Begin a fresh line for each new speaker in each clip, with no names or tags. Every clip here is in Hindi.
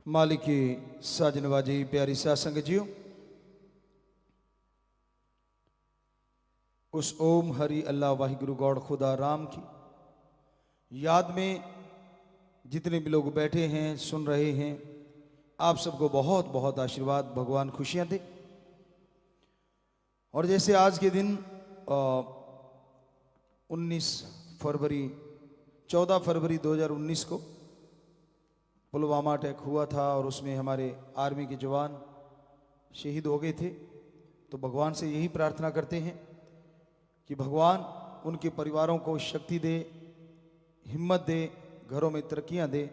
मालिक की साजनवाजी प्यारी साध संगत जियो, उस ओम हरि अल्लाह वाहिगुरु गौड़ खुदा राम की याद में जितने भी लोग बैठे हैं सुन रहे हैं, आप सबको बहुत बहुत आशीर्वाद, भगवान खुशियां दे। और जैसे आज के दिन 14 फरवरी 2019 को पुलवामा अटैक हुआ था और उसमें हमारे आर्मी के जवान शहीद हो गए थे, तो भगवान से यही प्रार्थना करते हैं कि भगवान उनके परिवारों को शक्ति दे, हिम्मत दे, घरों में तरक्कियां दे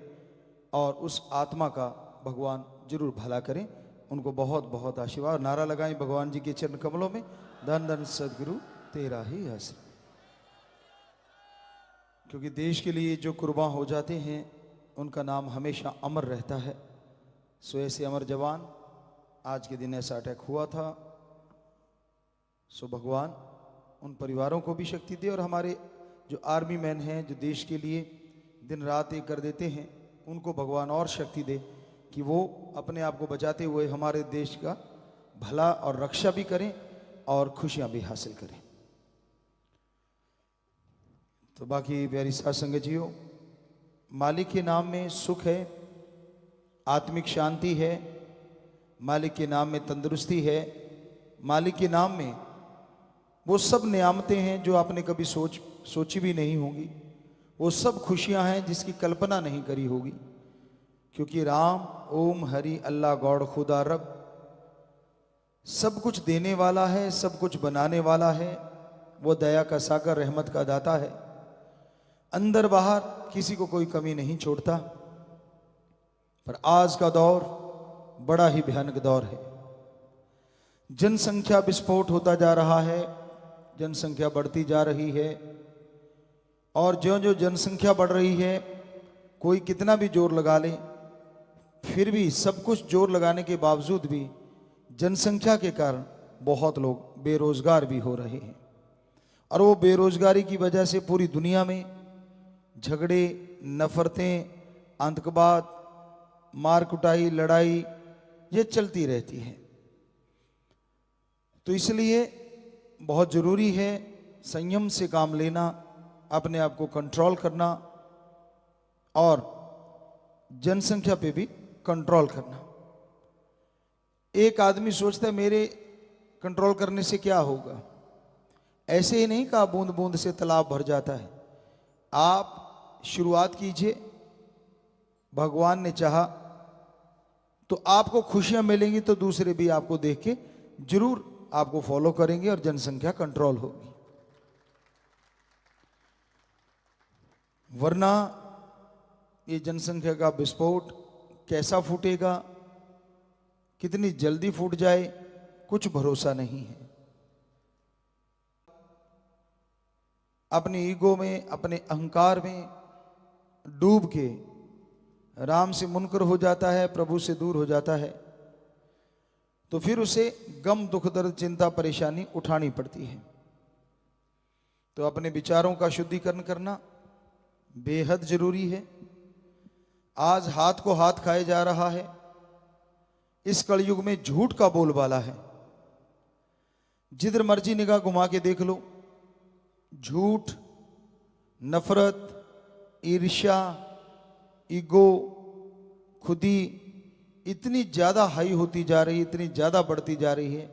और उस आत्मा का भगवान जरूर भला करें। उनको बहुत बहुत आशीर्वाद। नारा लगाएं भगवान जी के चरण कमलों में, धन धन सदगुरु तेरा ही आश्रय। क्योंकि देश के लिए जो कुर्बान हो जाते हैं उनका नाम हमेशा अमर रहता है। सो ऐसे अमर जवान, आज के दिन ऐसा अटैक हुआ था, सो भगवान उन परिवारों को भी शक्ति दे और हमारे जो आर्मी मैन हैं जो देश के लिए दिन रात एक कर देते हैं, उनको भगवान और शक्ति दे कि वो अपने आप को बचाते हुए हमारे देश का भला और रक्षा भी करें और खुशियां भी हासिल करें। तो बाकी प्यारी साध संगत जियो, मालिक के नाम में सुख है, आत्मिक शांति है, मालिक के नाम में तंदुरुस्ती है, मालिक के नाम में वो सब नियामतें हैं जो आपने कभी सोची भी नहीं होंगी। वो सब खुशियां हैं जिसकी कल्पना नहीं करी होगी, क्योंकि राम ओम हरि अल्लाह गौड़ खुदा रब सब कुछ देने वाला है, सब कुछ बनाने वाला है। वो दया का सागर, रहमत का दाता है, अंदर बाहर किसी को कोई कमी नहीं छोड़ता। पर आज का दौर बड़ा ही भयानक दौर है। जनसंख्या विस्फोट होता जा रहा है, जनसंख्या बढ़ती जा रही है और जो जो जनसंख्या बढ़ रही है, कोई कितना भी जोर लगा ले, फिर भी सब कुछ जोर लगाने के बावजूद भी जनसंख्या के कारण बहुत लोग बेरोजगार भी हो रहे हैं। और वो बेरोजगारी की वजह से पूरी दुनिया में झगड़े, नफरतें, आतंकवाद, मार कुटाई, लड़ाई ये चलती रहती है। तो इसलिए बहुत जरूरी है संयम से काम लेना, अपने आप को कंट्रोल करना और जनसंख्या पे भी कंट्रोल करना। एक आदमी सोचता है मेरे कंट्रोल करने से क्या होगा। ऐसे ही नहीं कहा बूंद बूंद से तालाब भर जाता है। आप शुरुआत कीजिए, भगवान ने चाहा तो आपको खुशियां मिलेंगी, तो दूसरे भी आपको देख के जरूर आपको फॉलो करेंगे और जनसंख्या कंट्रोल होगी। वरना ये जनसंख्या का विस्फोट कैसा फूटेगा, कितनी जल्दी फूट जाए, कुछ भरोसा नहीं है। अपने ईगो में, अपने अहंकार में डूब के राम से मुनकर हो जाता है, प्रभु से दूर हो जाता है, तो फिर उसे गम, दुख, दर्द, चिंता, परेशानी उठानी पड़ती है। तो अपने विचारों का शुद्धिकरण करना बेहद जरूरी है। आज हाथ को हाथ खाया जा रहा है। इस कलयुग में झूठ का बोलबाला है। जिधर मर्जी निगाह घुमा के देख लो, झूठ, नफरत, ईर्ष्या, ईगो, खुदी इतनी ज्यादा हाई होती जा रही है, इतनी ज्यादा बढ़ती जा रही है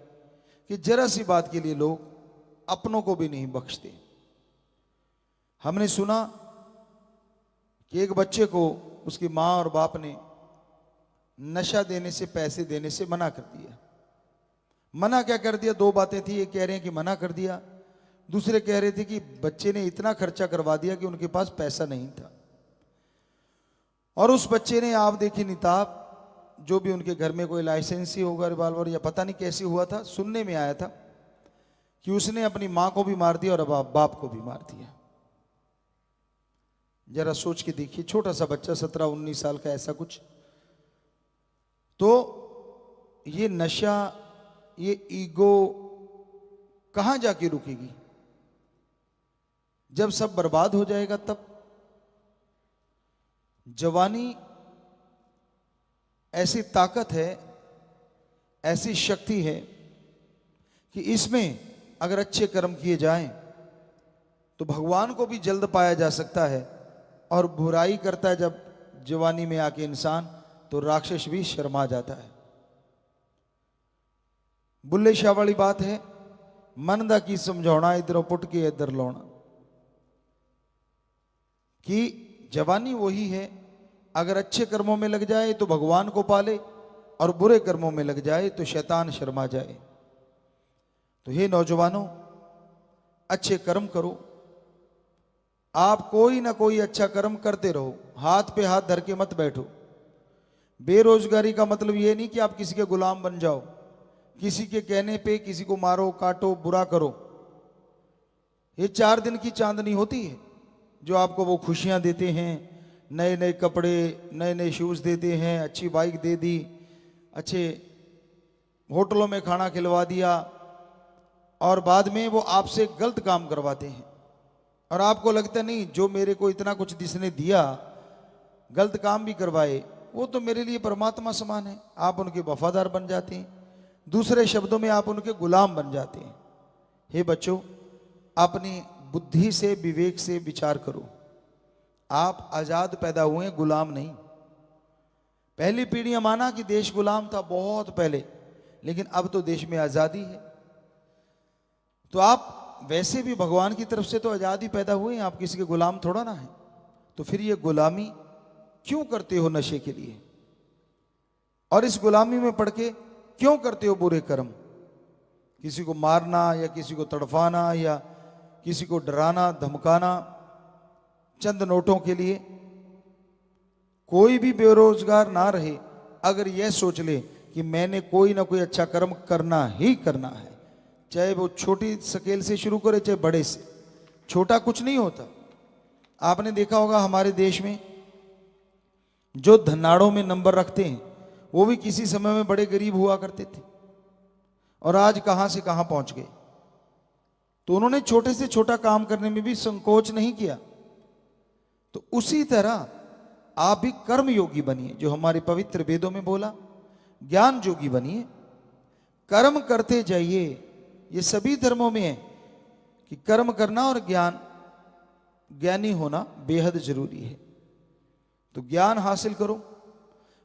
कि जरा सी बात के लिए लोग अपनों को भी नहीं बख्शते। हमने सुना कि एक बच्चे को उसकी मां और बाप ने नशा देने से, पैसे देने से मना कर दिया। मना क्या कर दिया? दो बातें थी। एक कह रहे हैं कि मना कर दिया, दूसरे कह रहे थे कि बच्चे ने इतना खर्चा करवा दिया कि उनके पास पैसा नहीं था। और उस बच्चे ने, आप देखिए निताब, जो भी उनके घर में कोई लाइसेंस ही होगा, रिवॉल्वर या पता नहीं कैसे हुआ था, सुनने में आया था कि उसने अपनी मां को भी मार दिया और बाप को भी मार दिया। जरा सोच के देखिए, छोटा सा बच्चा 17-19 साल का, ऐसा कुछ। तो ये नशा, ये ईगो कहां जाके रुकेगी? जब सब बर्बाद हो जाएगा तब। जवानी ऐसी ताकत है, ऐसी शक्ति है कि इसमें अगर अच्छे कर्म किए जाएं तो भगवान को भी जल्द पाया जा सकता है। और बुराई करता है जब जवानी में आके इंसान, तो राक्षस भी शर्मा जाता है। बुल्ले शाह वाली बात है, मन दा की समझाना इधरों पुट के इधर लाना, कि जवानी वही है, अगर अच्छे कर्मों में लग जाए तो भगवान को पाले, और बुरे कर्मों में लग जाए तो शैतान शर्मा जाए। तो हे नौजवानों, अच्छे कर्म करो। आप कोई ना कोई अच्छा कर्म करते रहो, हाथ पे हाथ धर के मत बैठो। बेरोजगारी का मतलब ये नहीं कि आप किसी के गुलाम बन जाओ, किसी के कहने पे किसी को मारो, काटो, बुरा करो। ये 4 दिन की चांदनी होती है जो आपको वो खुशियां देते हैं, नए नए कपड़े, नए नए शूज़ देते हैं, अच्छी बाइक दे दी, अच्छे होटलों में खाना खिलवा दिया, और बाद में वो आपसे गलत काम करवाते हैं। और आपको लगता नहीं, जो मेरे को इतना कुछ जिसने दिया, गलत काम भी करवाए, वो तो मेरे लिए परमात्मा समान है। आप उनके वफादार बन जाते हैं, दूसरे शब्दों में आप उनके गुलाम बन जाते हैं। हे बच्चों, अपनी बुद्धि से, विवेक से विचार करो। आप आजाद पैदा हुए, गुलाम नहीं। पहली पीढ़ियां माना कि देश गुलाम था बहुत पहले, लेकिन अब तो देश में आजादी है। तो आप वैसे भी भगवान की तरफ से तो आजादी पैदा हुए हैं, आप किसी के गुलाम थोड़ा ना है। तो फिर ये गुलामी क्यों करते हो नशे के लिए, और इस गुलामी में पड़ के क्यों करते हो बुरे कर्म? किसी को मारना, या किसी को तड़फाना, या किसी को डराना धमकाना चंद नोटों के लिए। कोई भी बेरोजगार ना रहे अगर यह सोच ले कि मैंने कोई ना कोई अच्छा कर्म करना ही करना है, चाहे वो छोटी स्केल से शुरू करे चाहे बड़े से। छोटा कुछ नहीं होता। आपने देखा होगा हमारे देश में जो धनाड़ों में नंबर रखते हैं, वो भी किसी समय में बड़े गरीब हुआ करते थे, और आज कहां से कहां पहुंच गए। तो उन्होंने छोटे से छोटा काम करने में भी संकोच नहीं किया। तो उसी तरह आप भी कर्म योगी बनिए, जो हमारे पवित्र वेदों में बोला, ज्ञान योगी बनिए, कर्म करते जाइए। ये सभी धर्मों में है कि कर्म करना और ज्ञानी होना बेहद जरूरी है। तो ज्ञान हासिल करो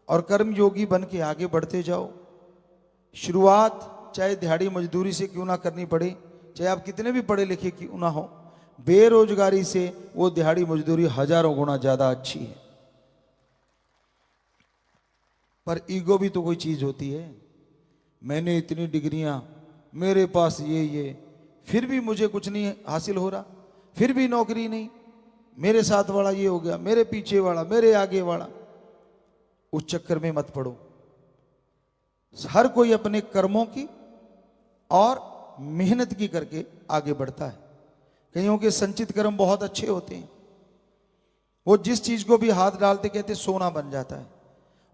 और कर्म योगी बन के आगे बढ़ते जाओ। शुरुआत चाहे दिहाड़ी मजदूरी से क्यों ना करनी पड़े, चाहे आप कितने भी पढ़े लिखे क्यों ना हो, बेरोजगारी से वो दिहाड़ी मजदूरी हजारों गुना ज्यादा अच्छी है। पर ईगो भी तो कोई चीज होती है। मैंने इतनी डिग्रियां, मेरे पास ये, फिर भी मुझे कुछ नहीं हासिल हो रहा, फिर भी नौकरी नहीं, मेरे साथ वाला ये हो गया, मेरे पीछे वाला, मेरे आगे वाला। उस चक्कर में मत पड़ो। हर कोई अपने कर्मों की और मेहनत की करके आगे बढ़ता है। कईयों के संचित कर्म बहुत अच्छे होते हैं, वो जिस चीज को भी हाथ डालते कहते सोना बन जाता है।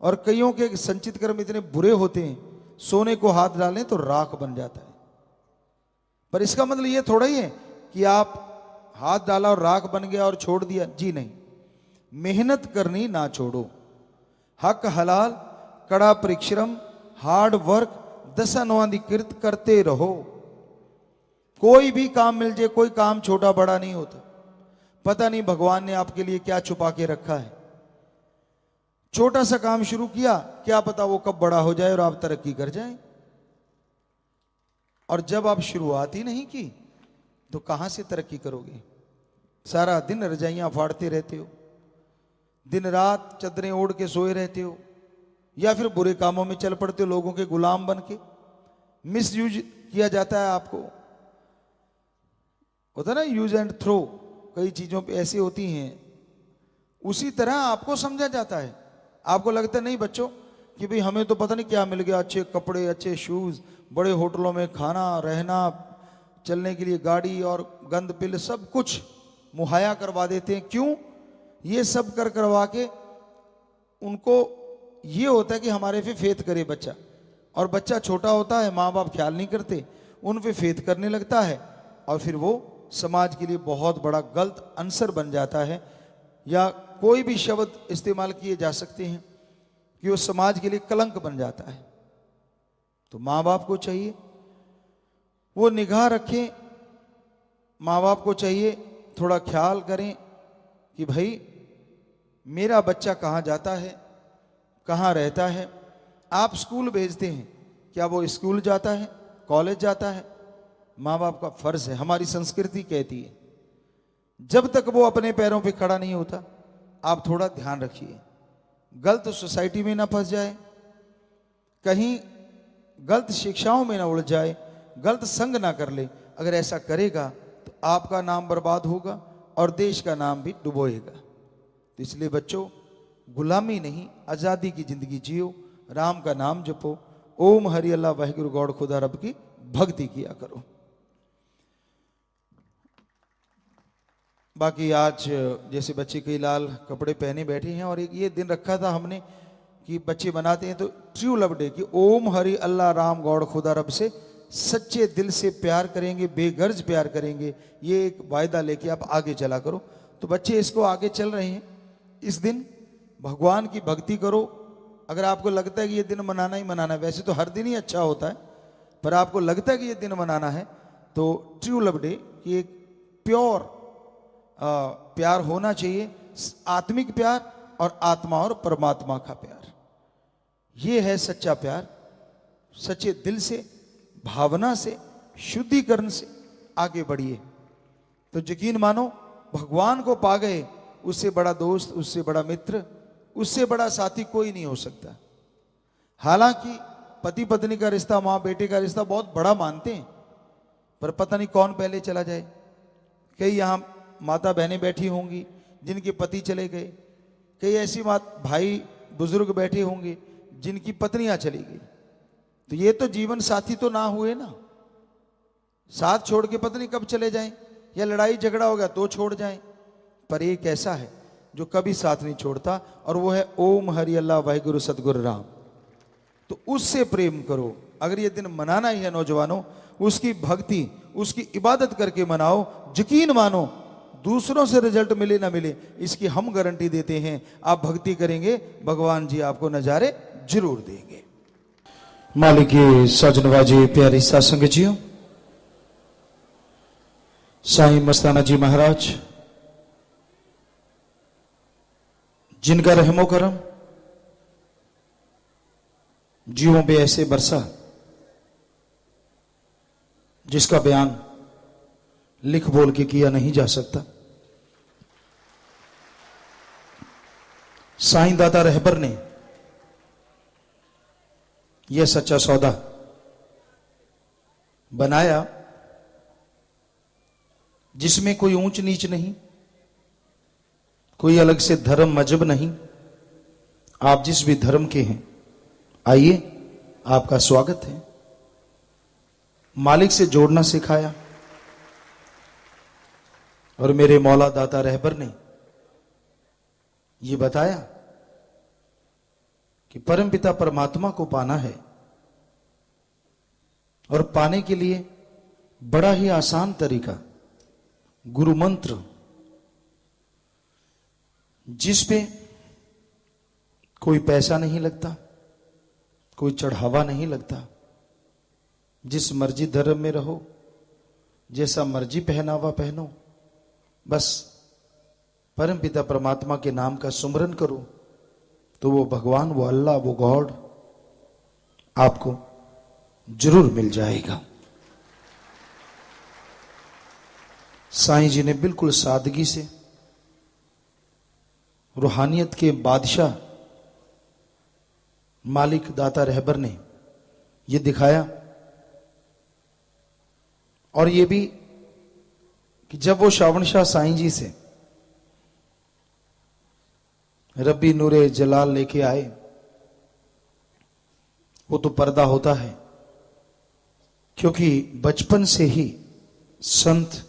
और कईयों के संचित कर्म इतने बुरे होते हैं, सोने को हाथ डालें तो राख बन जाता है। पर इसका मतलब ये थोड़ा ही है कि आप हाथ डाला और राख बन गया और छोड़ दिया, जी नहीं। मेहनत करनी ना छोड़ो। हक हलाल, कड़ा परिश्रम, हार्ड वर्क, दशानुवादिकृत करते रहो। कोई भी काम मिल जाए, कोई काम छोटा बड़ा नहीं होता। पता नहीं भगवान ने आपके लिए क्या छुपा के रखा है। छोटा सा काम शुरू किया, क्या पता वो कब बड़ा हो जाए और आप तरक्की कर जाएं। और जब आप शुरुआत ही नहीं की तो कहां से तरक्की करोगे? सारा दिन रजाइयां फाड़ते रहते हो, दिन रात चादरें ओढ़ के सोए रहते हो, या फिर बुरे कामों में चल पड़ते हो, लोगों के गुलाम बन के। मिस यूज किया जाता है आपको, होता ना यूज एंड थ्रो, कई चीजों पे ऐसी होती हैं। उसी तरह आपको समझा जाता है। आपको लगता नहीं बच्चों कि भाई हमें तो पता नहीं क्या मिल गया, अच्छे कपड़े, अच्छे शूज, बड़े होटलों में खाना, रहना, चलने के लिए गाड़ी और गंद पिल सब कुछ मुहैया करवा देते हैं। क्यों? ये सब करवा के उनको ये होता है कि हमारे पे फेथ करे बच्चा। और बच्चा छोटा होता है, माँ बाप ख्याल नहीं करते, उन पे फेथ करने लगता है, और फिर वो समाज के लिए बहुत बड़ा गलत आंसर बन जाता है। या कोई भी शब्द इस्तेमाल किए जा सकते हैं कि वो समाज के लिए कलंक बन जाता है। तो माँ बाप को चाहिए वो निगाह रखें, माँ बाप को चाहिए थोड़ा ख्याल करें कि भाई मेरा बच्चा कहाँ जाता है, कहाँ रहता है। आप स्कूल भेजते हैं, क्या वो स्कूल जाता है, कॉलेज जाता है? माँ बाप का फर्ज है, हमारी संस्कृति कहती है जब तक वो अपने पैरों पे खड़ा नहीं होता आप थोड़ा ध्यान रखिए, गलत सोसाइटी में ना फंस जाए, कहीं गलत शिक्षाओं में ना उलझ जाए, गलत संग ना कर ले। अगर ऐसा करेगा तो आपका नाम बर्बाद होगा और देश का नाम भी डुबोएगा। तो इसलिए बच्चों, गुलामी नहीं, आज़ादी की जिंदगी जियो, राम का नाम जपो, ओम हरि अल्लाह वाहिगुरु गौड़ खुदा रब की भक्ति किया करो। बाकी आज जैसे बच्चे कई लाल कपड़े पहने बैठे हैं और एक ये दिन रखा था हमने कि बच्चे बनाते हैं तो ट्रू लव डे कि ओम हरि अल्लाह राम गौड़ खुदा रब से सच्चे दिल से प्यार करेंगे, बेगर्ज प्यार करेंगे, ये एक वायदा लेके आप आगे चला करो। तो बच्चे इसको आगे चल रहे हैं। इस दिन भगवान की भक्ति करो। अगर आपको लगता है कि ये दिन मनाना ही मनाना है, वैसे तो हर दिन ही अच्छा होता है, पर आपको लगता है कि ये दिन मनाना है तो ट्रू लव डे कि एक प्योर प्यार होना चाहिए, आत्मिक प्यार और आत्मा और परमात्मा का प्यार। ये है सच्चा प्यार। सच्चे दिल से, भावना से, शुद्धिकरण से आगे बढ़िए। तो यकीन मानो भगवान को पा गए, उससे बड़ा दोस्त, उससे बड़ा मित्र, उससे बड़ा साथी कोई नहीं हो सकता। हालांकि पति पत्नी का रिश्ता, माँ बेटे का रिश्ता बहुत बड़ा मानते हैं, पर पता नहीं कौन पहले चला जाए। कई यहाँ माता बहनें बैठी होंगी जिनके पति चले गए, कई ऐसी भाई बुजुर्ग बैठे होंगे जिनकी पत्नियां चली गई। तो ये तो जीवन साथी तो ना हुए ना। साथ छोड़ के पत्नी कब चले जाएं, या लड़ाई झगड़ा हो गया तो छोड़ जाएं। पर एक ऐसा है जो कभी साथ नहीं छोड़ता और वो है ओम हरि अल्लाह वाहिगुरु सतगुरु राम। तो उससे प्रेम करो। अगर ये दिन मनाना ही है नौजवानों, उसकी भक्ति, उसकी इबादत करके मनाओ। यकीन मानो दूसरों से रिजल्ट मिले ना मिले, इसकी हम गारंटी देते हैं। आप भक्ति करेंगे, भगवान जी आपको नजारे जरूर देंगे।
मालिक सजनवाजी प्यारी सासंग जियो, साईं मस्ताना जी महाराज जिनका रहमो करम जीवों पे ऐसे बरसा जिसका बयान लिख बोल के किया नहीं जा सकता। साईं दाता रहबर ने यह सच्चा सौदा बनाया जिसमें कोई ऊंच नीच नहीं, कोई अलग से धर्म मजहब नहीं। आप जिस भी धर्म के हैं आइए, आपका स्वागत है। मालिक से जोड़ना सिखाया और मेरे मौला दाता रहबर ने यह बताया कि परमपिता परमात्मा को पाना है और पाने के लिए बड़ा ही आसान तरीका गुरु मंत्र, जिस पे कोई पैसा नहीं लगता, कोई चढ़ावा नहीं लगता, जिस मर्जी धर्म में रहो, जैसा मर्जी पहनावा पहनो, बस परमपिता परमात्मा के नाम का सुमरन करो तो वो भगवान, वो अल्लाह, वो गॉड आपको जरूर मिल जाएगा। साईं जी ने बिल्कुल सादगी से रूहानियत के बादशाह मालिक दाता रहबर ने ये दिखाया, और ये भी कि जब वो श्रावण शाह साईं जी से रब्बी नूरे जलाल लेके आए, वो तो पर्दा होता है, क्योंकि बचपन से ही संत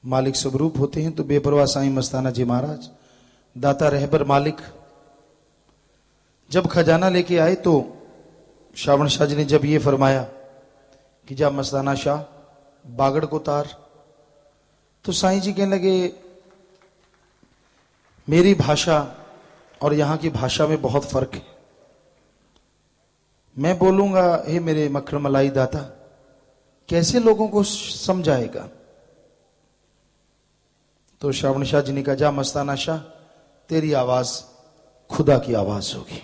मालिक स्वरूप होते हैं। तो बेपरवाह साईं मस्ताना जी महाराज दाता रहबर मालिक जब खजाना लेके आए तो श्रावण शाह जी ने जब ये फरमाया कि जा मस्ताना शाह बागड़ को तार, तो साईं जी कहने लगे मेरी भाषा और यहां की भाषा में बहुत फर्क है। मैं बोलूंगा हे मेरे मक्खन मलाई दाता, कैसे लोगों को समझाएगा? तो श्रावण शाह जी ने कहा, जा मस्ताना शाह, तेरी आवाज खुदा की आवाज होगी।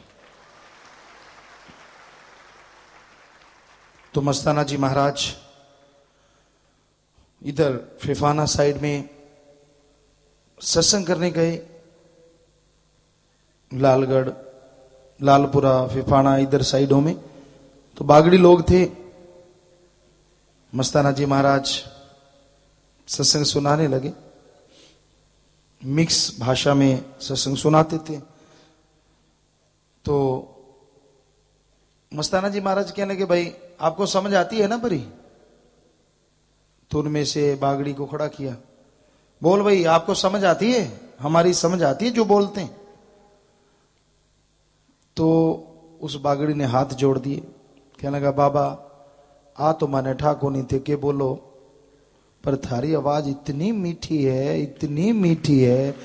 तो मस्ताना जी महाराज इधर फिफाना साइड में सत्संग करने गए। लालगढ़, लालपुरा, फिफाना इधर साइडों में तो बागड़ी लोग थे। मस्ताना जी महाराज सत्संग सुनाने लगे, मिक्स भाषा में सत्संग सुनाते थे। तो मस्ताना जी महाराज कहने लगे, भाई आपको समझ आती है ना परी? तो उनमें से बागड़ी को खड़ा किया, बोल भाई आपको समझ आती है? हमारी समझ आती है जो बोलते हैं? तो उस बागड़ी ने हाथ जोड़ दिए, कहने लगा, बाबा आ तो माने ठाको नहीं थे के बोलो, पर थारी आवाज इतनी मीठी है, इतनी मीठी है,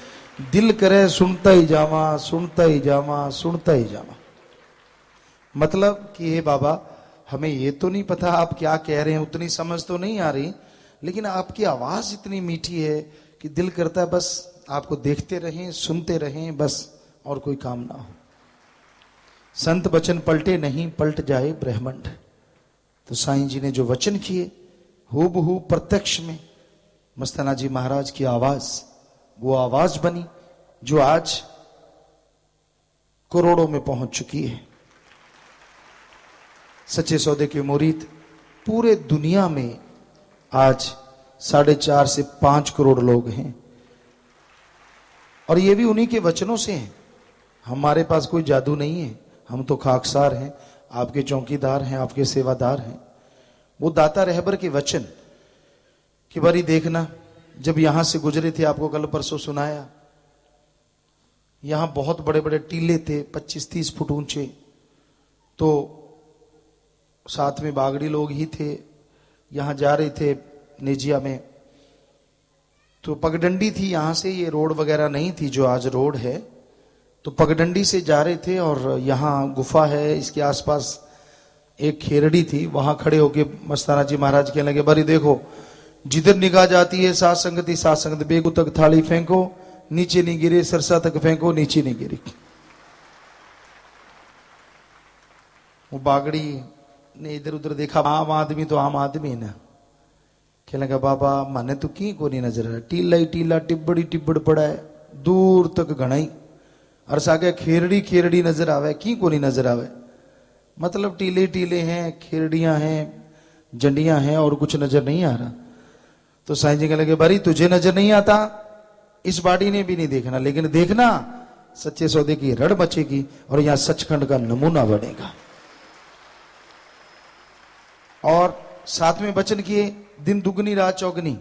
दिल करे सुनता ही जावा, सुनता ही जावा, सुनता ही जावा। मतलब कि हे बाबा, हमें ये तो नहीं पता आप क्या कह रहे हैं, उतनी समझ तो नहीं आ रही, लेकिन आपकी आवाज इतनी मीठी है कि दिल करता है बस आपको देखते रहें, सुनते रहें, बस और कोई काम ना हो। संत वचन पलटे नहीं, पलट जाए ब्रह्मांड। तो साईं जी ने जो वचन किए हूबहू प्रत्यक्ष में मस्ताना जी महाराज की आवाज, वो आवाज बनी जो आज करोड़ों में पहुंच चुकी है। सच्चे सौदे के मुरीद पूरे दुनिया में आज 4.5 से 5 करोड़ लोग हैं, और ये भी उन्हीं के वचनों से हैं। हमारे पास कोई जादू नहीं है, हम तो खाकसार हैं, आपके चौकीदार हैं, आपके सेवादार हैं। वो दाता रहबर के वचन कि बारी देखना, जब यहां से गुजरे थे, आपको कल परसों सुनाया, यहां बहुत बड़े बड़े टीले थे 25-30 फुट ऊंचे। तो साथ में बागड़ी लोग ही थे, यहां जा रहे थे नेजिया में, तो पगडंडी थी, यहां से ये रोड वगैरह नहीं थी जो आज रोड है। तो पगडंडी से जा रहे थे और यहाँ गुफा है, इसके आसपास एक खेरड़ी थी, वहां खड़े होके मस्ताना जी महाराज कहने लगे, बारी देखो जिधर निगाह जाती है सात संगति, सात संगत, बेगू तक थाली फेंको, नीचे नहीं गिरे, सरसा तक फेंको, नीचे नहीं गिरी। वो बागड़ी ने इधर उधर देखा, आम आदमी तो आम आदमी है ना। कहने लगा, बाबा माने तो की को नहीं नजर आ रहा, टीला ही टीला, टिब्बड़ी टिब्बड़ पड़ा है, दूर तक घनाई, और सागे खेरड़ी खेरड़ी नजर आवे, की को नहीं नजर आवे। मतलब टीले टीले हैं, खेरड़ियां हैं, जंडियां हैं, और कुछ नजर नहीं आ रहा। तो साईं जी कहने लगे, भाई तुझे नजर नहीं आता, इस बाड़ी ने भी नहीं देखना, लेकिन देखना सच्चे सौदे की रड़ मचेगी और यहां सचखंड का नमूना बनेगा। और साथ में वचन किए, दिन दुगनी रात चौगनी।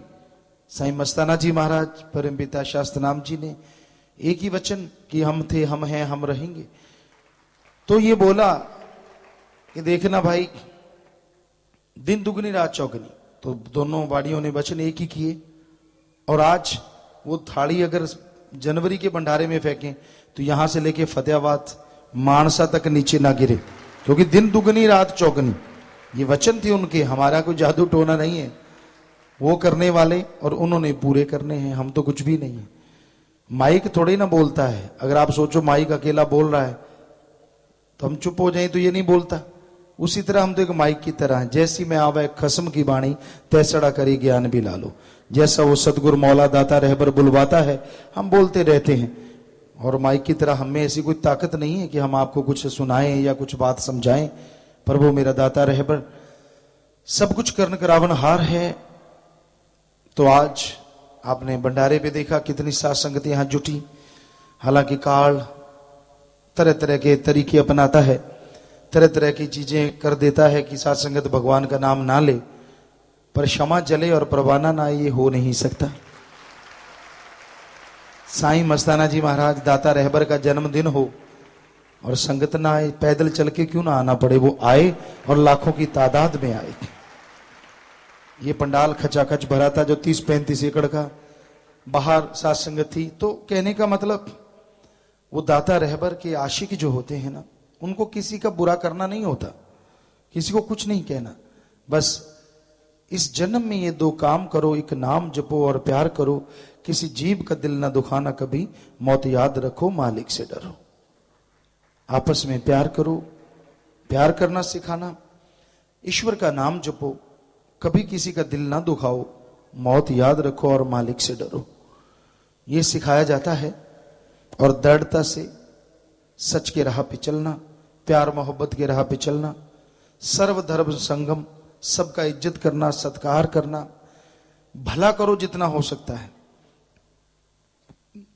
साईं मस्ताना जी महाराज, परम पिता शास्त्र नाम जी ने एक ही वचन कि हम थे, हम हैं, हम रहेंगे। तो ये बोला कि देखना भाई, दिन दुगनी रात चौगनी। तो दोनों बाड़ियों ने वचन एक ही किए। और आज वो थाली अगर जनवरी के भंडारे में फेंकें तो यहां से लेके फतेहाबाद मानसा तक नीचे ना गिरे, क्योंकि दिन दुगनी रात चौगनी, ये वचन थे उनके। हमारा कोई जादू टोना नहीं है, वो करने वाले और उन्होंने पूरे करने हैं, हम तो कुछ भी नहीं है। माइक थोड़ी ना बोलता है। अगर आप सोचो माइक अकेला बोल रहा है तो हम चुप हो जाएं तो ये नहीं बोलता। उसी तरह हम तो एक माइक की तरह हैं, जैसी में आवे खसम की बाणी, तैसड़ा करी ज्ञान भी ला लो। जैसा वो सतगुरु मौला दाता रहबर बुलवाता है, हम बोलते रहते हैं। और माइक की तरह हमें ऐसी कोई ताकत नहीं है कि हम आपको कुछ सुनाएं या कुछ बात समझाएं। प्रभु मेरा दाता रहबर सब कुछ कर्ण करावन हार है। तो आज आपने भंडारे पे देखा कितनी सात संगत यहां जुटी। हालांकि काल तरह तरह के तरीके अपनाता है, तरह तरह की चीजें कर देता है कि सात संगत भगवान का नाम ना ले, पर क्षमा जले और परवाना ना, ये हो नहीं सकता। साईं मस्ताना जी महाराज दाता रहबर का जन्मदिन हो और संगत ना आए, पैदल चल के क्यों ना आना पड़े, वो आए और लाखों की तादाद में आए। ये पंडाल खचाखच भरा था जो 30-35 एकड़ का, बाहर सात संगत थी। तो कहने का मतलब वो दाता रहबर के आशिक जो होते हैं ना, उनको किसी का बुरा करना नहीं होता। किसी को कुछ नहीं कहना, बस इस जन्म में ये 2 काम करो, एक नाम जपो और प्यार करो, किसी जीव का दिल ना दुखाना कभी, मौत याद रखो मालिक से डरो। आपस में प्यार करो, प्यार करना सिखाना, ईश्वर का नाम जपो, कभी किसी का दिल ना दुखाओ, मौत याद रखो और मालिक से डरो। ये सिखाया जाता है। और दृढ़ता से सच के राह पे चलना, प्यार मोहब्बत के राह पे चलना, सर्वधर्म संगम, सबका इज्जत करना, सत्कार करना, भला करो जितना हो सकता है।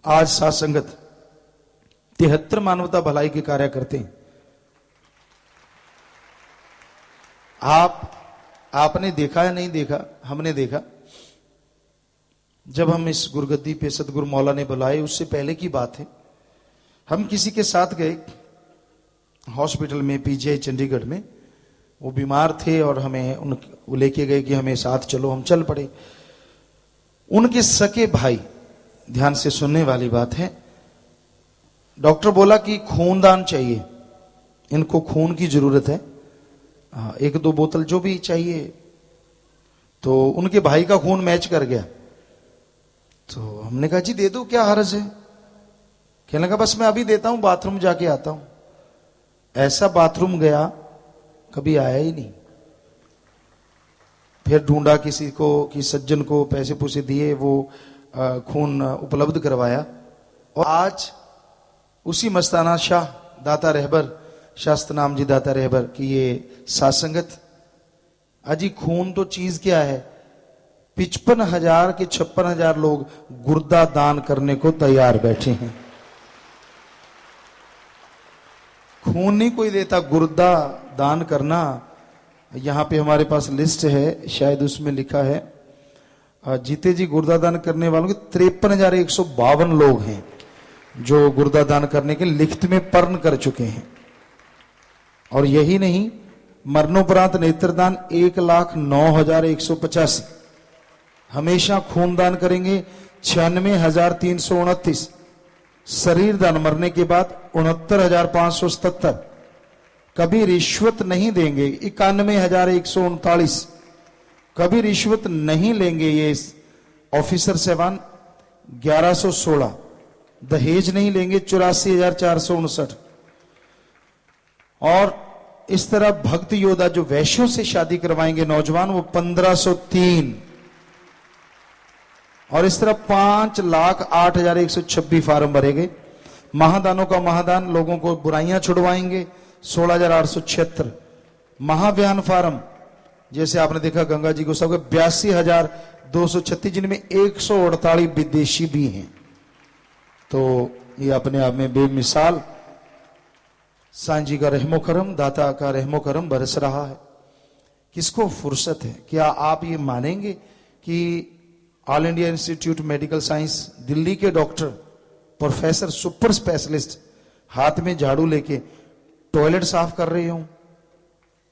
आज साथ संगत 73 मानवता भलाई के कार्य करते हैं। आपने देखा या नहीं देखा, हमने देखा। जब हम इस गुरगद्दी पे सतगुरु मौला ने बुलाए, उससे पहले की बात है, हम किसी के साथ गए हॉस्पिटल में, पीजीआई चंडीगढ़ में। वो बीमार थे और हमें वो लेके गए कि हमें साथ चलो, हम चल पड़े। उनके सके भाई, ध्यान से सुनने वाली बात है, डॉक्टर बोला कि खूनदान चाहिए, इनको खून की जरूरत है, 1-2 बोतल जो भी चाहिए। तो उनके भाई का खून मैच कर गया। तो हमने कहा जी दे दो, क्या हर्ज है। कहने लगा बस मैं अभी देता हूं, बाथरूम जाके आता हूं। ऐसा बाथरूम गया, कभी आया ही नहीं। फिर ढूंढा किसी को, कि सज्जन को पैसे पूसे दिए, वो खून उपलब्ध करवाया। और आज उसी मस्ताना शाह दाता रहबर, शास्त्र नाम जी दाता रहबर की ये सासंगत, अजी खून तो चीज क्या है, 55,000 के 56,000 लोग गुर्दा दान करने को तैयार बैठे हैं। खून नहीं कोई देता, गुर्दा दान करना। यहां पे हमारे पास लिस्ट है, शायद उसमें लिखा है, जीते जी गुर्दा दान करने वालों के 53,152 लोग हैं जो गुर्दा दान करने के लिखित में पर्ण कर चुके हैं। और यही नहीं, मरणोपरांत नेत्रदान 1,09,185, हमेशा खूनदान करेंगे 96,329, शरीर दान मरने के बाद 69,577, कभी रिश्वत नहीं देंगे 91,139, कभी रिश्वत नहीं लेंगे ये ऑफिसर सेवान 1116, दहेज नहीं लेंगे 84,459। और इस तरह भक्त योद्धा जो वैश्यों से शादी करवाएंगे नौजवान, वो 1503। और इस तरह 5,08,126 फार्म भरेंगे। महादानों का महादान, लोगों को बुराइयां छुड़वाएंगे 16,876। महाव्यान फार्म, जैसे आपने देखा गंगा जी को सबके 82,236, जिनमें 148 विदेशी भी हैं। तो ये अपने आप में बेमिसाल साईं जी का रहमो करम, दाता का रहमो करम बरस रहा है। किसको फुर्सत है? क्या आप ये मानेंगे कि all India institute medical science Delhi के डॉक्टर, प्रोफेसर, सुपर स्पेशलिस्ट हाथ में झाड़ू लेके टॉयलेट साफ कर रहे हो?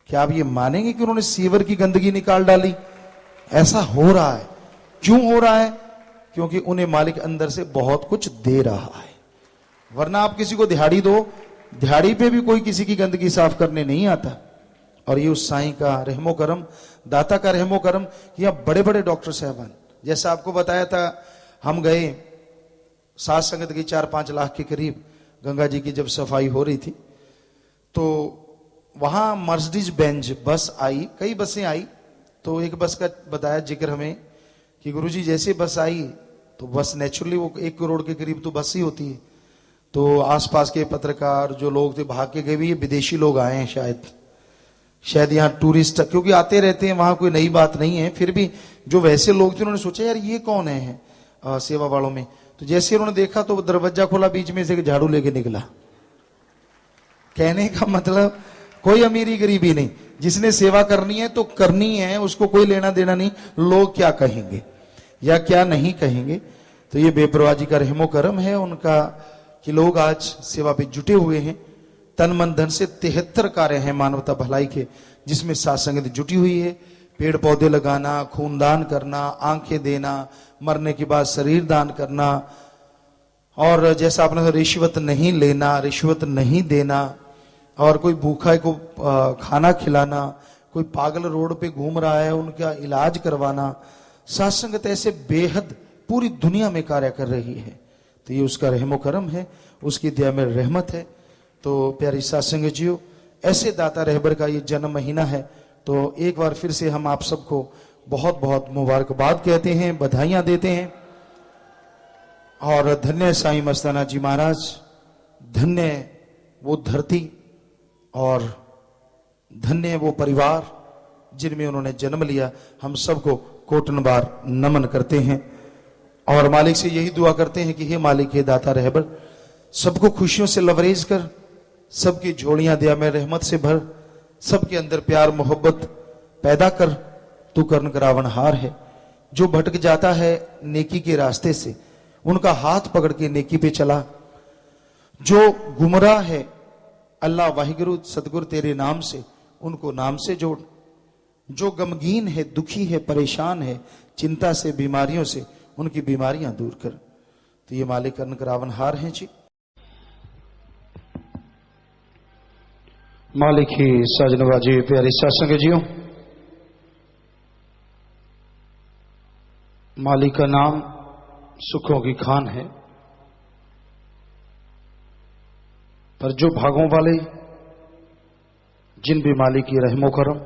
क्या आप ये मानेंगे कि उन्होंने सीवर की गंदगी निकाल डाली? ऐसा हो रहा है। क्यों हो रहा है? क्योंकि उन्हें मालिक अंदर से बहुत कुछ दे रहा है। वरना आप किसी को दिहाड़ी दो, दिहाड़ी पे भी कोई किसी की गंदगी साफ करने नहीं आता। और ये उस साईं का रहमो करम, दाता का रहमो करम। या बड़े बड़े डॉक्टर साहबान, जैसा आपको बताया था, हम गए सात संगत की 4-5 लाख के करीब, गंगा जी की जब सफाई हो रही थी, तो वहां मर्सिडीज बेंज बस आई, कई बसें आई। तो एक बस का बताया जिक्र हमें कि गुरुजी जैसे बस आई तो बस नेचुरली वो 1 करोड़ के करीब तो बस ही होती है। तो आसपास के पत्रकार जो लोग थे भाग के गए, भी ये विदेशी लोग आए हैं शायद यहाँ टूरिस्ट, क्योंकि आते रहते हैं, वहां कोई नई बात नहीं है। फिर भी जो वैसे लोग थे उन्होंने सोचा यार ये कौन है सेवा वालों में। तो जैसे उन्होंने देखा तो दरवाजा खोला, बीच में से झाड़ू लेके निकला। कहने का मतलब कोई अमीरी गरीबी नहीं, जिसने सेवा करनी है तो करनी है, उसको कोई लेना देना नहीं लोग क्या कहेंगे या क्या नहीं कहेंगे। तो ये बेपरवाह जी का रहमो करम है उनका कि लोग आज सेवा पे जुटे हुए हैं। तन मन धन से 73 कार्य हैं मानवता भलाई के, जिसमें साथ संगत जुटी हुई है। पेड़ पौधे लगाना, खूनदान करना, आंखें देना, मरने के बाद शरीर दान करना, और जैसा आपने रिश्वत नहीं लेना, रिश्वत नहीं देना, और कोई भूखा को खाना खिलाना, कोई पागल रोड पे घूम रहा है उनका इलाज करवाना। साध संगत ऐसे बेहद पूरी दुनिया में कार्य कर रही है, तो ये उसका रहमो करम है, उसकी दया में रहमत है। तो प्यारी साध संगत जियो, ऐसे दाता रहबर का ये जन्म महीना है, तो एक बार फिर से हम आप सबको बहुत बहुत मुबारकबाद कहते हैं, बधाइयां देते हैं। और धन्य साईं मस्ताना जी महाराज, धन्य वो धरती और धन्य वो परिवार जिनमें उन्होंने जन्म लिया। हम सबको कोटन बार नमन करते हैं और मालिक से यही दुआ करते हैं कि हे मालिक, हे दाता रहबर, सबको खुशियों से लवरेज कर, सबकी झोलियां दया में रहमत से भर, सबके अंदर प्यार मोहब्बत पैदा कर। तू कर्ण करावनहार है। जो भटक जाता है नेकी के रास्ते से, उनका हाथ पकड़ के नेकी पे चला। जो गुमराह है, अल्लाह वाहिगुरु सतगुरु तेरे नाम से उनको नाम से जोड़। जो गमगीन है, दुखी है, परेशान है, चिंता से, बीमारियों से, उनकी बीमारियां दूर कर। तो ये मालिक कर्ण करावनहार हैं जी। मालिक ही साजनबाजी प्यारी सत्संग जियो, मालिक का नाम सुखों की खान है, पर जो भागों वाले, जिन भी मालिक की रहमो करम,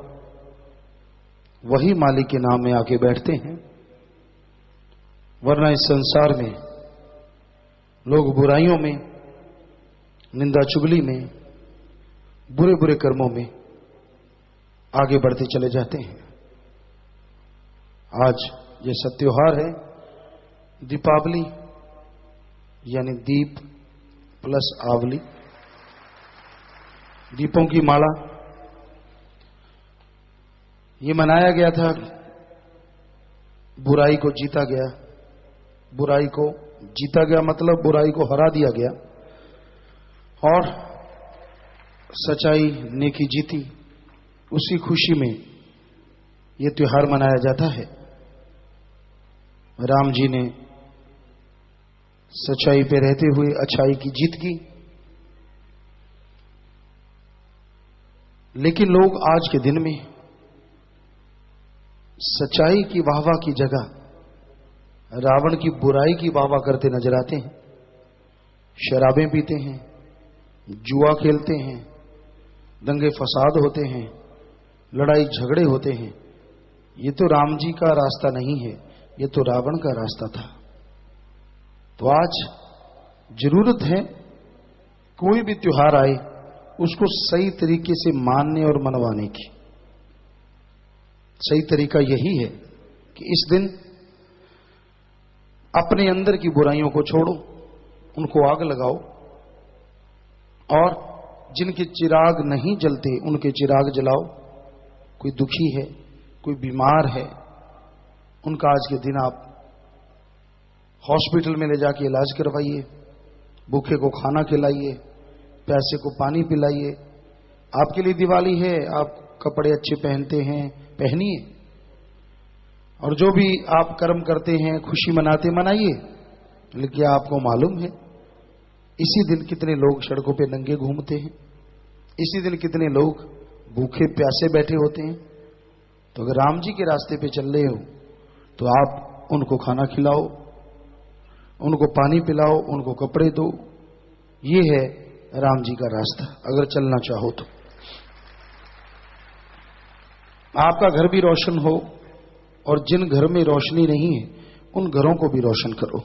वही मालिक के नाम में आके बैठते हैं। वरना इस संसार में लोग बुराइयों में, निंदा चुगली में, बुरे बुरे कर्मों में आगे बढ़ते चले जाते हैं। आज ये सत्योहार है दीपावली, यानी दीप प्लस आवली, दीपों की माला। ये मनाया गया था, बुराई को जीता गया। बुराई को जीता गया मतलब बुराई को हरा दिया गया और सच्चाई नेकी जीती। उसी खुशी में ये त्योहार मनाया जाता है। राम जी ने सच्चाई पे रहते हुए अच्छाई की जीत की। लेकिन लोग आज के दिन में सच्चाई की वाहवाह की जगह रावण की बुराई की वाहवाह करते नजर आते हैं। शराबें पीते हैं, जुआ खेलते हैं, दंगे फसाद होते हैं, लड़ाई झगड़े होते हैं। ये तो राम जी का रास्ता नहीं है, ये तो रावण का रास्ता था। तो आज जरूरत है कोई भी त्योहार आए उसको सही तरीके से मानने और मनवाने की। सही तरीका यही है कि इस दिन अपने अंदर की बुराइयों को छोड़ो, उनको आग लगाओ और जिनके चिराग नहीं जलते उनके चिराग जलाओ। कोई दुखी है, कोई बीमार है, उनका आज के दिन आप हॉस्पिटल में ले जाके इलाज करवाइए, भूखे को खाना खिलाइए, प्यासे को पानी पिलाइए। आपके लिए दिवाली है, आप कपड़े अच्छे पहनते हैं, पहनिए। और जो भी आप कर्म करते हैं, खुशी मनाते मनाइए। लेकिन आपको मालूम है इसी दिन कितने लोग सड़कों पे नंगे घूमते हैं, इसी दिन कितने लोग भूखे प्यासे बैठे होते हैं। तो अगर राम जी के रास्ते पे चल रहे हो तो आप उनको खाना खिलाओ, उनको पानी पिलाओ, उनको कपड़े दो। ये है राम जी का रास्ता, अगर चलना चाहो तो। आपका घर भी रोशन हो और जिन घर में रोशनी नहीं है उन घरों को भी रोशन करो।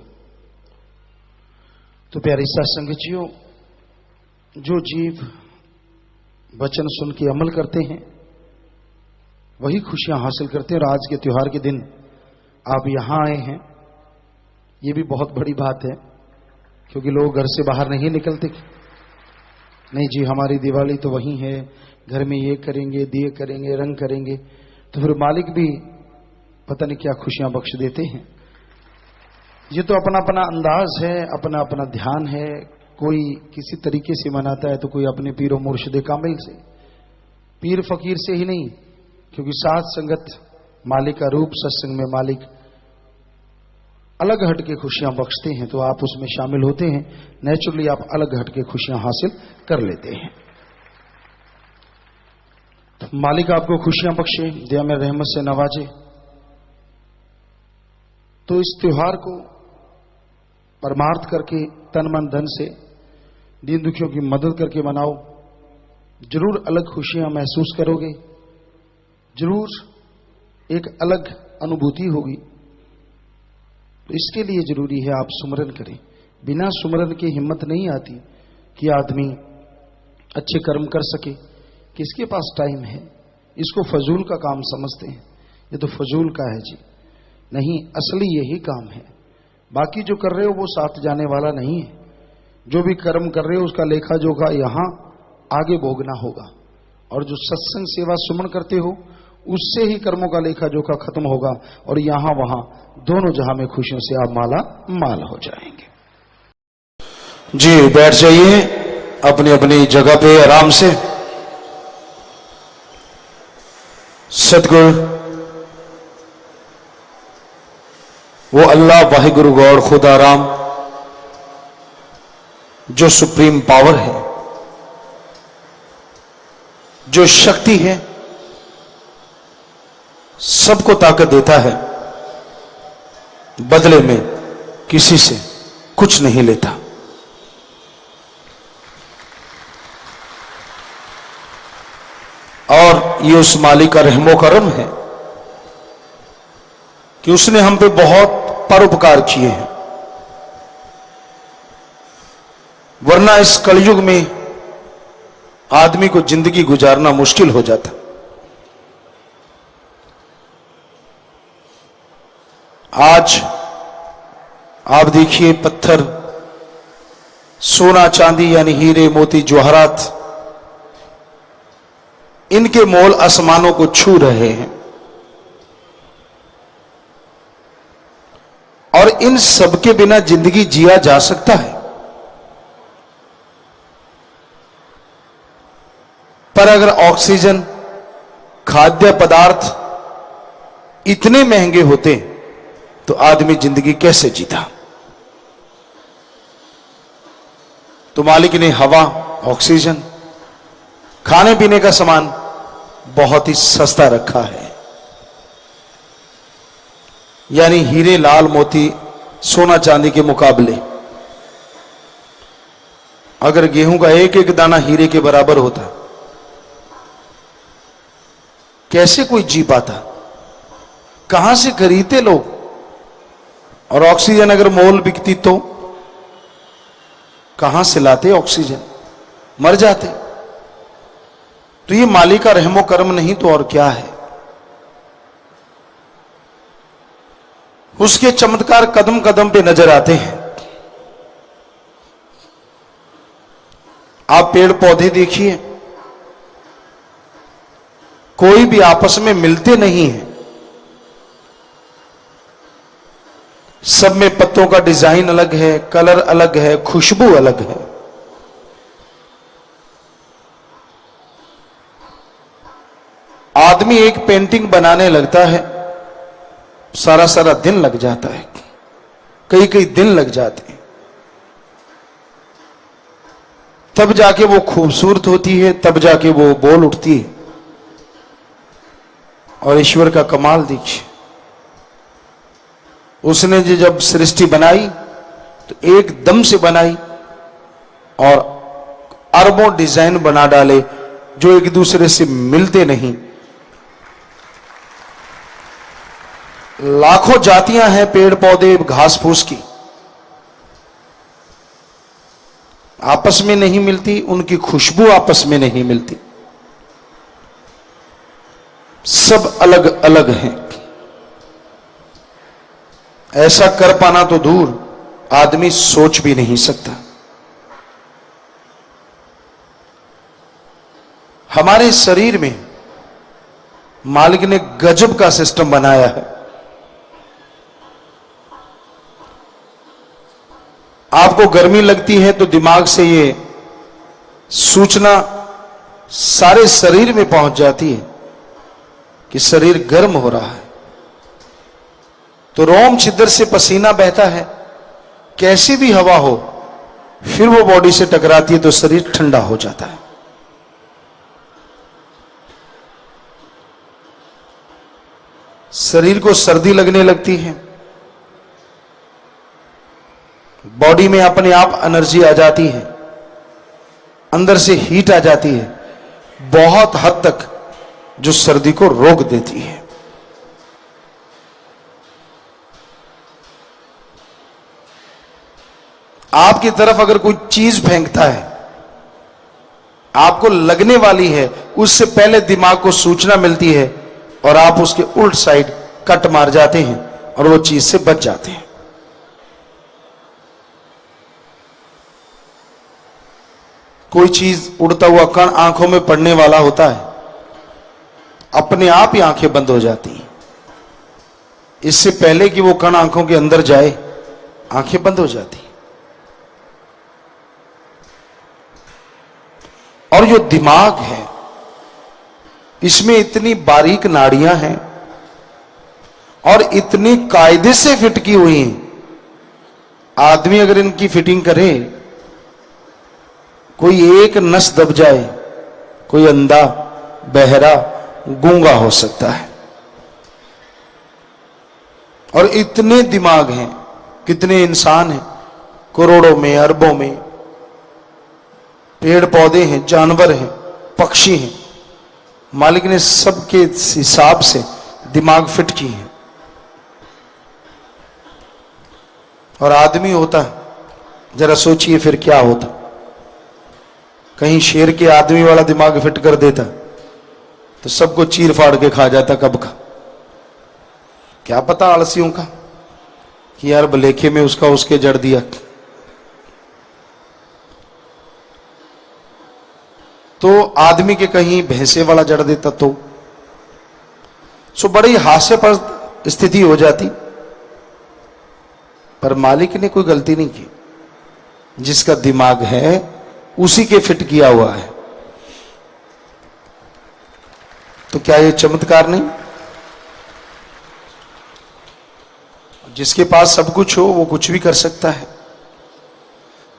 तो प्यारे सत्संगियों, जो जीव वचन सुन के अमल करते हैं वही खुशियां हासिल करते हैं। और आज के त्योहार के दिन आप यहां आए हैं, ये भी बहुत बड़ी बात है, क्योंकि लोग घर से बाहर नहीं निकलते। नहीं जी, हमारी दिवाली तो वही है, घर में ये करेंगे, दिए करेंगे, रंग करेंगे। तो फिर मालिक भी पता नहीं क्या खुशियां बख्श देते हैं। ये तो अपना अपना अंदाज है, अपना अपना ध्यान है। कोई किसी तरीके से मनाता है तो कोई अपने पीरो मुर्शिद कामिल से, पीर फकीर से ही नहीं, क्योंकि साथ संगत मालिक का रूप, सत्संग में मालिक अलग हट के खुशियां बख्शते हैं, तो आप उसमें शामिल होते हैं। नेचुरली आप अलग हट के खुशियां हासिल कर लेते हैं। मालिक आपको खुशियां बख्शे, दया में रहमत से नवाजे। तो इस त्योहार को परमार्थ करके तन मन धन से दीन दुखियों की मदद करके मनाओ। जरूर अलग खुशियां महसूस करोगे, जरूर एक अलग अनुभूति होगी। तो इसके लिए जरूरी है आप सुमरन करें। बिना सुमरन की हिम्मत नहीं आती कि आदमी अच्छे कर्म कर सके। किसके पास टाइम है? इसको फजूल का काम समझते हैं, ये तो फजूल का है जी। नहीं, असली यही काम है। बाकी जो कर रहे हो वो साथ जाने वाला नहीं है। जो भी कर्म कर रहे हो उसका लेखा जोखा यहां आगे भोगना होगा। और जो सत्संग सेवा सुमन करते हो उससे ही कर्मों का लेखा जोखा खत्म होगा और यहां वहां दोनों जहां में खुशियों से आप माला माल हो जाएंगे।
जी, बैठ जाइए अपनी अपनी जगह पे आराम से। सतगुरु वो अल्लाह वाहिगुरु गौड़ खुदा राम जो सुप्रीम पावर है, जो शक्ति है, सबको ताकत देता है, बदले में किसी से कुछ नहीं लेता। और ये उस मालिक का रहमो करम है कि उसने हम पे बहुत परोपकार किए हैं। वरना इस कलयुग में आदमी को जिंदगी गुजारना मुश्किल हो जाता। आज आप देखिए, पत्थर, सोना चांदी यानी हीरे मोती जवाहरात, इनके मोल आसमानों को छू रहे हैं। और इन सब के बिना जिंदगी जिया जा सकता है? पर अगर ऑक्सीजन, खाद्य पदार्थ इतने महंगे होते तो आदमी जिंदगी कैसे जीता? तो मालिक ने हवा, ऑक्सीजन, खाने पीने का सामान बहुत ही सस्ता रखा है। यानी हीरे, लाल मोती, सोना चांदी के मुकाबले अगर गेहूं का एक एक दाना हीरे के बराबर होता, कैसे कोई जी पाता? कहां से खरीदते लोग? और ऑक्सीजन अगर मोल बिकती तो कहां से लाते ऑक्सीजन? मर जाते। तो ये मालिक का रहमो करम नहीं तो और क्या है। उसके चमत्कार कदम कदम पे नजर आते हैं। आप पेड़ पौधे देखिए, कोई भी आपस में मिलते नहीं है। सब में पत्तों का डिजाइन अलग है, कलर अलग है, खुशबू अलग है। आदमी एक पेंटिंग बनाने लगता है, सारा सारा दिन लग जाता है, कई कई दिन लग जाते हैं, तब जाके वो खूबसूरत होती है, तब जाके वो बोल उठती है। और ईश्वर का कमाल देखिए, उसने जब सृष्टि बनाई तो एकदम से बनाई और अरबों डिजाइन बना डाले जो एक दूसरे से मिलते नहीं। लाखों जातियां हैं पेड़ पौधे घास फूस की, आपस में नहीं मिलती, उनकी खुशबू आपस में नहीं मिलती, सब अलग अलग हैं। ऐसा कर पाना तो दूर, आदमी सोच भी नहीं सकता। हमारे शरीर में मालिक ने गजब का सिस्टम बनाया है। आपको गर्मी लगती है तो दिमाग से ये सूचना सारे शरीर में पहुंच जाती है कि शरीर गर्म हो रहा है। तो रोम छिद्र से पसीना बहता है, कैसी भी हवा हो, फिर वो बॉडी से टकराती है तो शरीर ठंडा हो जाता है। शरीर को सर्दी लगने लगती है, बॉडी में अपने आप एनर्जी आ जाती है, अंदर से हीट आ जाती है, बहुत हद तक जो सर्दी को रोक देती है। आपकी तरफ अगर कोई चीज फेंकता है, आपको लगने वाली है, उससे पहले दिमाग को सूचना मिलती है और आप उसके उल्ट साइड कट मार जाते हैं और वो चीज से बच जाते हैं। कोई चीज उड़ता हुआ कण आंखों में पड़ने वाला होता है, अपने आप ही आंखें बंद हो जाती हैं। इससे पहले कि वो कण आंखों के अंदर जाए, आंखें बंद हो जाती हैं। और जो दिमाग है, इसमें इतनी बारीक नाड़ियां हैं और इतनी कायदे से फिट की हुई हैं। आदमी अगर इनकी फिटिंग करे, कोई एक नस दब जाए, कोई अंधा, बहरा, गूंगा हो सकता है। और इतने दिमाग हैं, कितने इंसान हैं, करोड़ों में, अरबों में, पेड़ पौधे हैं, जानवर हैं, पक्षी हैं। मालिक ने सबके हिसाब से दिमाग फिट की है। और आदमी होता, जरा सोचिए फिर क्या होता। कहीं शेर के आदमी वाला दिमाग फिट कर देता तो सबको चीर फाड़ के खा जाता कब का। क्या पता आलसियों का कि यार भलेखे में उसका उसके जड़ दिया। तो आदमी के कहीं भैंसे वाला जड़ देता तो सो बड़ी हास्यप्रद स्थिति हो जाती। पर मालिक ने कोई गलती नहीं की। जिसका दिमाग है उसी के फिट किया हुआ है। तो क्या ये चमत्कार नहीं? जिसके पास सब कुछ हो वो कुछ भी कर सकता है।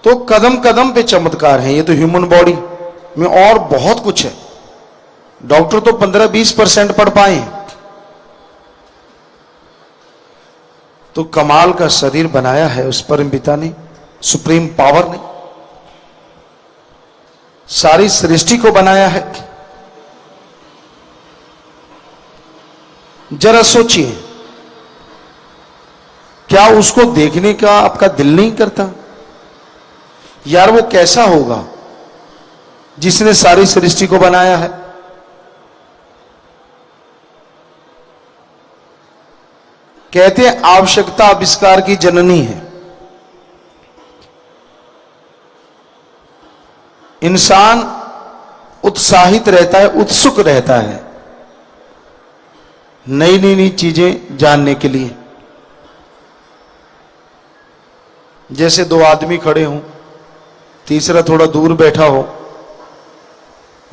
तो कदम कदम पे चमत्कार है। ये तो ह्यूमन बॉडी में और बहुत कुछ है। डॉक्टर तो 15-20% पढ़ पाए, तो कमाल का शरीर बनाया है उस परम पिता ने, सुप्रीम पावर ने। सारी सृष्टि को बनाया है। जरा सोचिए, क्या उसको देखने का आपका दिल नहीं करता? यार वो कैसा होगा जिसने सारी सृष्टि को बनाया है। कहते हैं आवश्यकता आविष्कार की जननी है। इंसान उत्साहित रहता है, उत्सुक रहता है नई नई नई चीजें जानने के लिए। जैसे दो आदमी खड़े हों, तीसरा थोड़ा दूर बैठा हो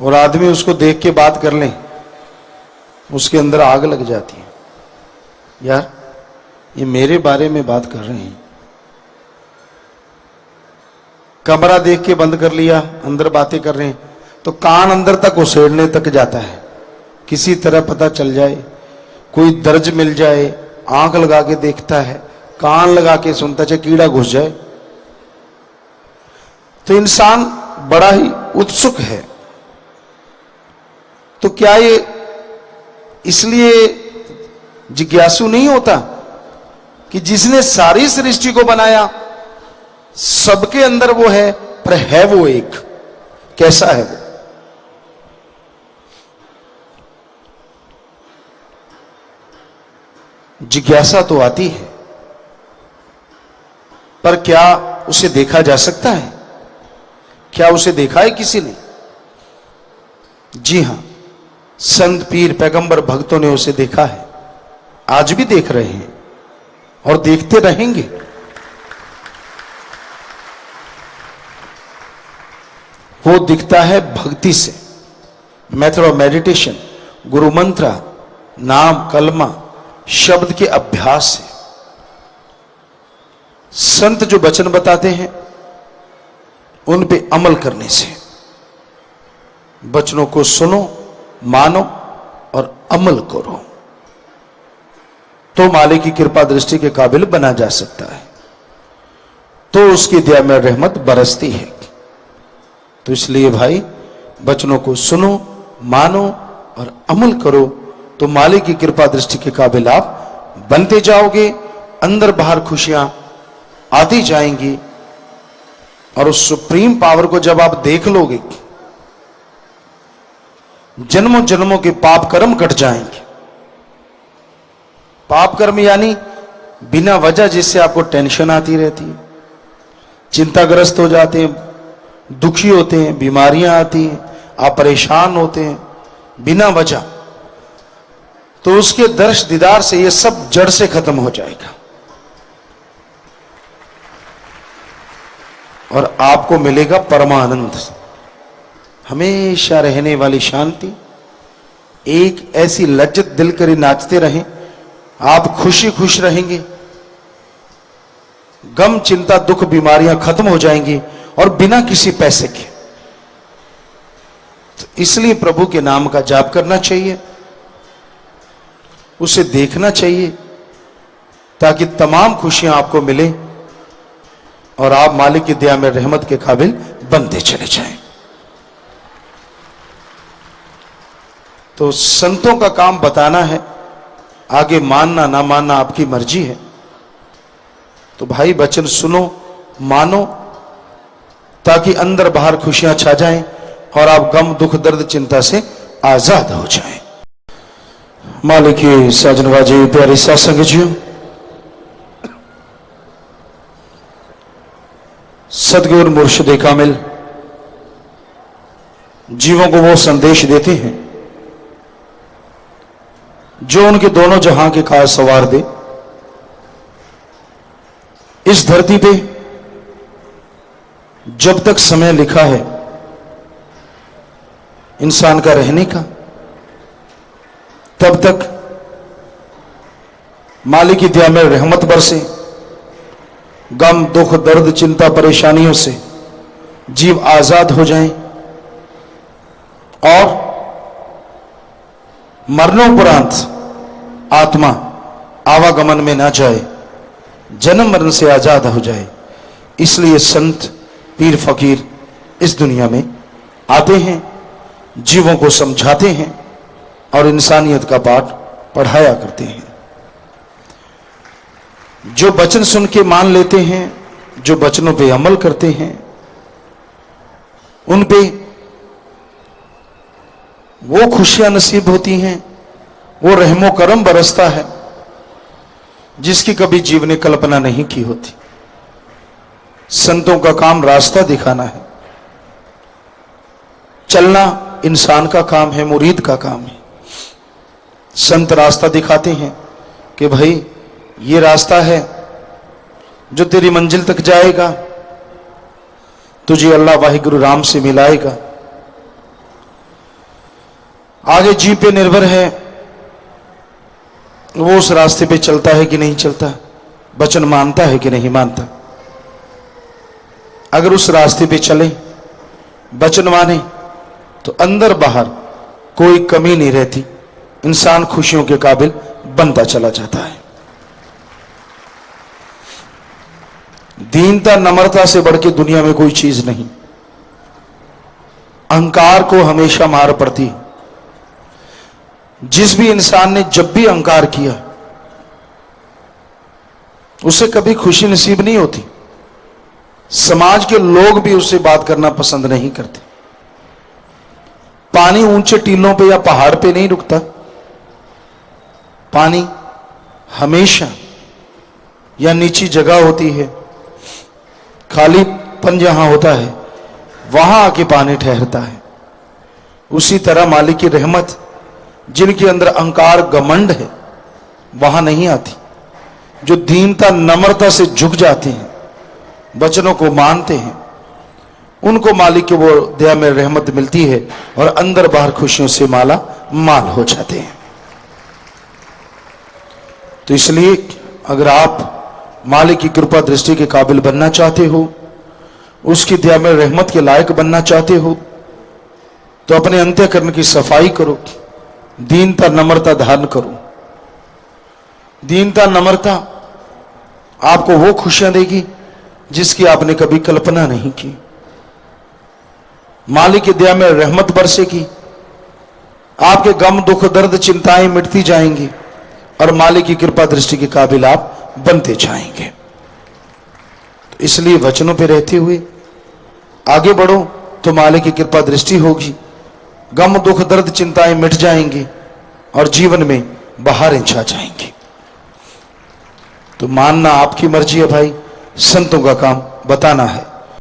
और आदमी उसको देख के बात कर ले, उसके अंदर आग लग जाती है। यार ये मेरे बारे में बात कर रहे हैं। कमरा देख के बंद कर लिया, अंदर बातें कर रहे हैं, तो कान अंदर तक उसेड़ने तक जाता है। किसी तरह पता चल जाए, कोई दर्ज मिल जाए, आंख लगा के देखता है, कान लगा के सुनता, चाहे कीड़ा घुस जाए। तो इंसान बड़ा ही उत्सुक है। तो क्या ये इसलिए जिज्ञासु नहीं होता कि जिसने सारी सृष्टि को बनाया सबके अंदर वो है, पर है वो एक? कैसा है वो? जिज्ञासा तो आती है, पर क्या उसे देखा जा सकता है? क्या उसे देखा है किसी ने? जी हां, संत, पीर, पैगंबर, भक्तों ने उसे देखा है, आज भी देख रहे हैं और देखते रहेंगे। वो दिखता है भक्ति से, मेथड ऑफ मेडिटेशन, गुरु मंत्र, नाम, कलमा, शब्द के अभ्यास से। संत जो वचन बताते हैं उन पे अमल करने से। वचनों को सुनो, मानो और अमल करो। तो मालिक की कृपा दृष्टि के काबिल बना जा सकता है, तो उसकी दया में रहमत बरसती है। तो इसलिए भाई वचनों को सुनो, मानो और अमल करो, तो मालिक की कृपा दृष्टि के काबिल आप बनते जाओगे। अंदर बाहर खुशियां आती जाएंगी और उस सुप्रीम पावर को जब आप देख लोगे, जन्मों जन्मों के पाप कर्म कट जाएंगे। पाप कर्म यानी बिना वजह जिससे आपको टेंशन आती रहती है, चिंताग्रस्त हो जाते हैं, दुखी होते हैं, बीमारियां आती हैं, आप परेशान होते हैं बिना वजह, तो उसके दर्श दीदार से ये सब जड़ से खत्म हो जाएगा और आपको मिलेगा परमानंद, हमेशा रहने वाली शांति, एक ऐसी लज्जत दिल करी नाचते रहें, आप खुशी खुश रहेंगे, गम चिंता दुख बीमारियां खत्म हो जाएंगी और बिना किसी पैसे के। तो इसलिए प्रभु के नाम का जाप करना चाहिए, उसे देखना चाहिए, ताकि तमाम खुशियां आपको मिले और आप मालिक की दया में रहमत के काबिल बनते चले जाएं। तो संतों का काम बताना है, आगे मानना ना मानना आपकी मर्जी है। तो भाई वचन सुनो, मानो, ताकि अंदर बाहर खुशियां छा जाएं और आप गम दुख दर्द चिंता से आजाद हो जाएं। मालिक की साजनबाजी प्यारी सत्संग जियो, सदगुरु मुर्शिद कामिल जीवों को वो संदेश देते हैं जो उनके दोनों जहां के कार सवार दे। इस धरती पे जब तक समय लिखा है इंसान का रहने का, तब तक मालिक की दया में रहमत बरसे, गम दुख दर्द चिंता परेशानियों से जीव आजाद हो जाएं और मरणोपरांत आत्मा आवागमन में ना जाए, जन्म मरण से आजाद हो जाए। इसलिए संत पीर फकीर इस दुनिया में आते हैं, जीवों को समझाते हैं और इंसानियत का पाठ पढ़ाया करते हैं। जो वचन सुन के मान लेते हैं, जो वचनों पे अमल करते हैं, उन पे वो खुशियां नसीब होती हैं, वो रहमो करम बरसता है जिसकी कभी जीव ने कल्पना नहीं की होती। संतों का काम रास्ता दिखाना है, चलना इंसान का काम है, मुरीद का काम है। संत रास्ता दिखाते हैं कि भाई ये रास्ता है जो तेरी मंजिल तक जाएगा, तुझे अल्लाह वाहिगुरु राम से मिलाएगा। आगे जीव पे निर्भर है वो उस रास्ते पे चलता है कि नहीं चलता, वचन मानता है कि नहीं मानता। अगर उस रास्ते पे चले, वचन माने, तो अंदर बाहर कोई कमी नहीं रहती, इंसान खुशियों के काबिल बनता चला जाता है। दीनता नम्रता से बढ़ के दुनिया में कोई चीज नहीं। अहंकार को हमेशा मार पड़ती है। जिस भी इंसान ने जब भी अहंकार किया उसे कभी खुशी नसीब नहीं होती। समाज के लोग भी उससे बात करना पसंद नहीं करते। पानी ऊंचे टीलों पे या पहाड़ पे नहीं रुकता, पानी हमेशा या नीची जगह होती है, खालीपन जहां होता है वहां आके पानी ठहरता है। उसी तरह मालिक की रहमत जिनके अंदर अहंकार घमंड है वहां नहीं आती। जो दीनता नम्रता से झुक जाते हैं, वचनों को मानते हैं, उनको मालिक की वो दया में रहमत मिलती है और अंदर बाहर खुशियों से माला माल हो जाते हैं। तो इसलिए अगर आप मालिक की कृपा दृष्टि के काबिल बनना चाहते हो, उसकी दया में रहमत के लायक बनना चाहते हो, तो अपने अंतःकरण की सफाई करो, दीनता नम्रता धारण करो। दीनता, नम्रता आपको वो खुशियां देगी जिसकी आपने कभी कल्पना नहीं की। मालिक की दया में रहमत बरसेगी, आपके गम, दुख, दर्द, चिंताएं मिटती जाएंगी और मालिक की कृपा दृष्टि के काबिल आप बनते जाएंगे। तो इसलिए वचनों पे रहते हुए आगे बढ़ो तो मालिक की कृपा दृष्टि होगी, गम, दुख, दर्द, चिंताएं मिट जाएंगी और जीवन में बहारें छा जाएंगी। तो मानना आपकी मर्जी है भाई, संतों का काम बताना है।